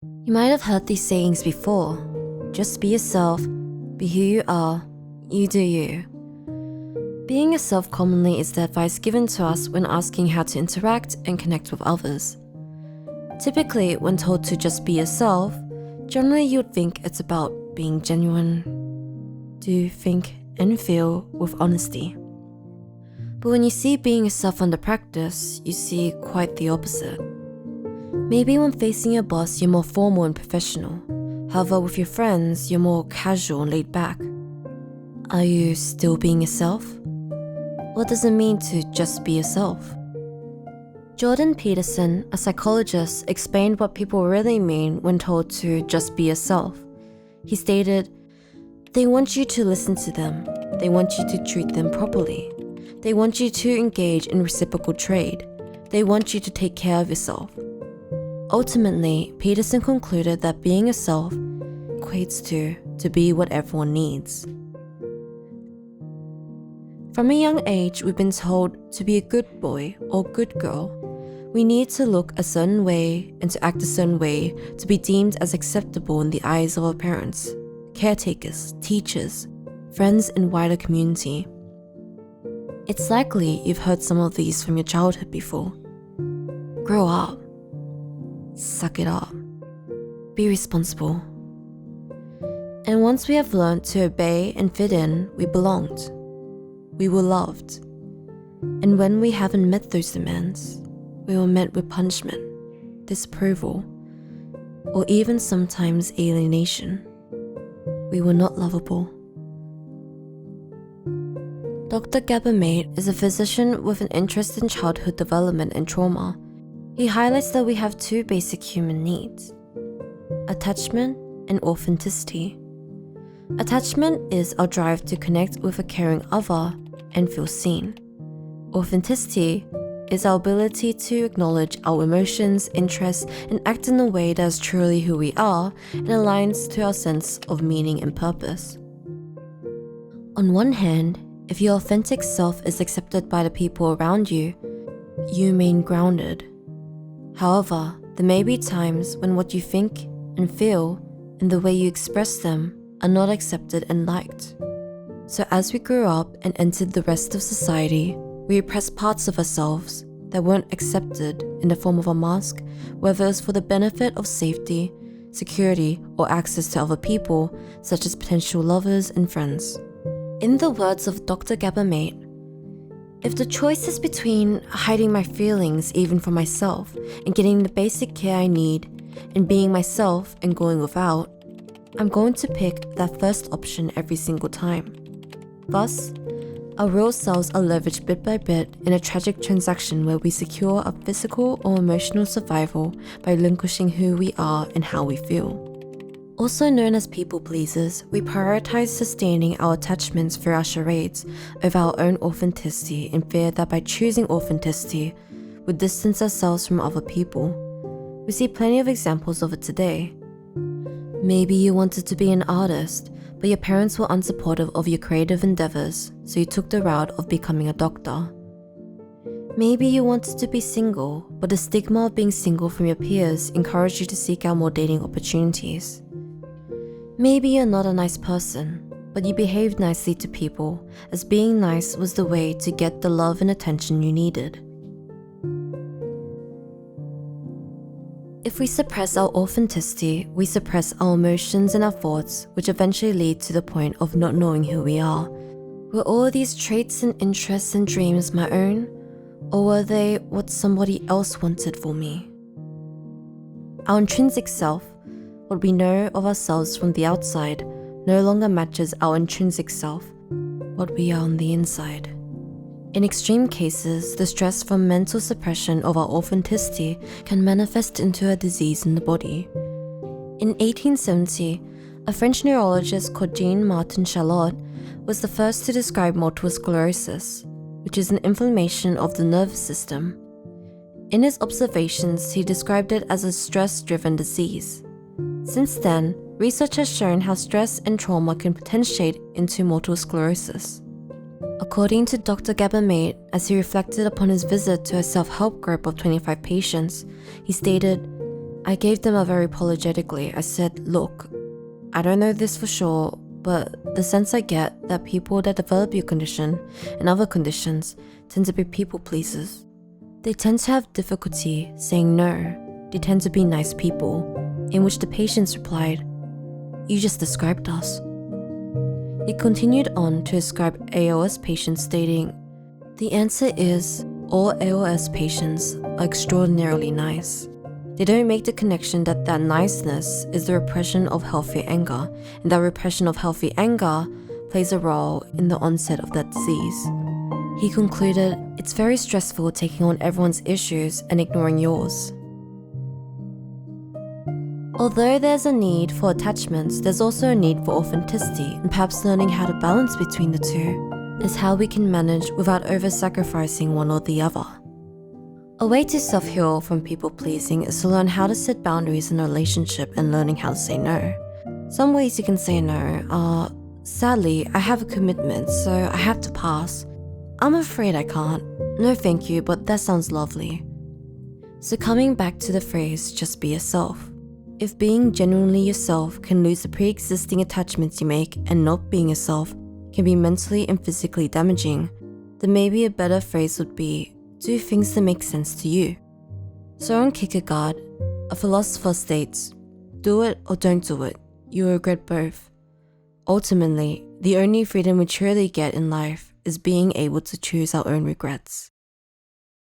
You might have heard these sayings before. Just be yourself, be who you are, you do you. Being yourself commonly is the advice given to us when asking how to interact and connect with others. Typically, when told to just be yourself, generally you would think it's about being genuine, do, think, and feel with honesty. But when you see being yourself under practice, you see quite the opposite. Maybe when facing your boss, you're more formal and professional. However, with your friends, you're more casual and laid back. Are you still being yourself? What does it mean to just be yourself? Jordan Peterson, a psychologist, explained what people really mean when told to just be yourself. He stated, "They want you to listen to them. They want you to treat them properly. They want you to engage in reciprocal trade. They want you to take care of yourself." Ultimately, Peterson concluded that being yourself equates to be what everyone needs. From a young age, we've been told to be a good boy or good girl. We need to look a certain way and to act a certain way to be deemed as acceptable in the eyes of our parents, caretakers, teachers, friends, and wider community. It's likely you've heard some of these from your childhood before. Grow up. Suck it up. Be responsible. And once we have learned to obey and fit in, we belonged. We were loved. And when we haven't met those demands, we were met with punishment, disapproval, or even sometimes alienation. We were not lovable. Dr. Gabor-Mate is a physician with an interest in childhood development and trauma. He highlights that we have two basic human needs: attachment and authenticity. Attachment is our drive to connect with a caring other and feel seen. Authenticity is our ability to acknowledge our emotions, interests, and act in a way that is truly who we are and aligns to our sense of meaning and purpose. On one hand, if your authentic self is accepted by the people around you, you remain grounded. However, there may be times when what you think and feel and the way you express them are not accepted and liked. So as we grew up and entered the rest of society, we repressed parts of ourselves that weren't accepted in the form of a mask, whether it's for the benefit of safety, security, or access to other people, such as potential lovers and friends. In the words of Dr. Gabor-Mate, if the choice is between hiding my feelings even from myself and getting the basic care I need and being myself and going without, I'm going to pick that first option every single time. Thus, our real selves are leveraged bit by bit in a tragic transaction where we secure our physical or emotional survival by relinquishing who we are and how we feel. Also known as people pleasers, we prioritize sustaining our attachments through our charades over our own authenticity in fear that by choosing authenticity, we distance ourselves from other people. We see plenty of examples of it today. Maybe you wanted to be an artist, but your parents were unsupportive of your creative endeavors, so you took the route of becoming a doctor. Maybe you wanted to be single, but the stigma of being single from your peers encouraged you to seek out more dating opportunities. Maybe you're not a nice person, but you behaved nicely to people, as being nice was the way to get the love and attention you needed. If we suppress our authenticity, we suppress our emotions and our thoughts, which eventually lead to the point of not knowing who we are. Were all these traits and interests and dreams my own, or were they what somebody else wanted for me? Our intrinsic self, what we know of ourselves from the outside, no longer matches our intrinsic self, what we are on the inside. In extreme cases, the stress from mental suppression of our authenticity can manifest into a disease in the body. In 1870, a French neurologist called Jean-Martin Charlot was the first to describe multiple sclerosis, which is an inflammation of the nervous system. In his observations, he described it as a stress-driven disease. Since then, research has shown how stress and trauma can potentiate into multiple sclerosis. According to Dr. Gabor-Mate, as he reflected upon his visit to a self-help group of 25 patients, he stated, I gave them up very apologetically. I said, look, I don't know this for sure, but the sense I get that people that develop your condition and other conditions tend to be people pleasers. They tend to have difficulty saying no. They tend to be nice people, in which the patients replied, you just described us. He continued on to describe ALS patients, stating, the answer is all ALS patients are extraordinarily nice. They don't make the connection that that niceness is the repression of healthy anger, and that repression of healthy anger plays a role in the onset of that disease. He concluded, it's very stressful taking on everyone's issues and ignoring yours. Although there's a need for attachments, there's also a need for authenticity, and perhaps learning how to balance between the two is how we can manage without over-sacrificing one or the other. A way to self-heal from people-pleasing is to learn how to set boundaries in a relationship and learning how to say no. Some ways you can say no are, sadly, I have a commitment, so I have to pass. I'm afraid I can't. No thank you, but that sounds lovely. So coming back to the phrase, just be yourself. If being genuinely yourself can lose the pre-existing attachments you make, and not being yourself can be mentally and physically damaging, then maybe a better phrase would be, do things that make sense to you. Søren Kierkegaard, a philosopher, states, do it or don't do it, you will regret both. Ultimately, the only freedom we truly get in life is being able to choose our own regrets.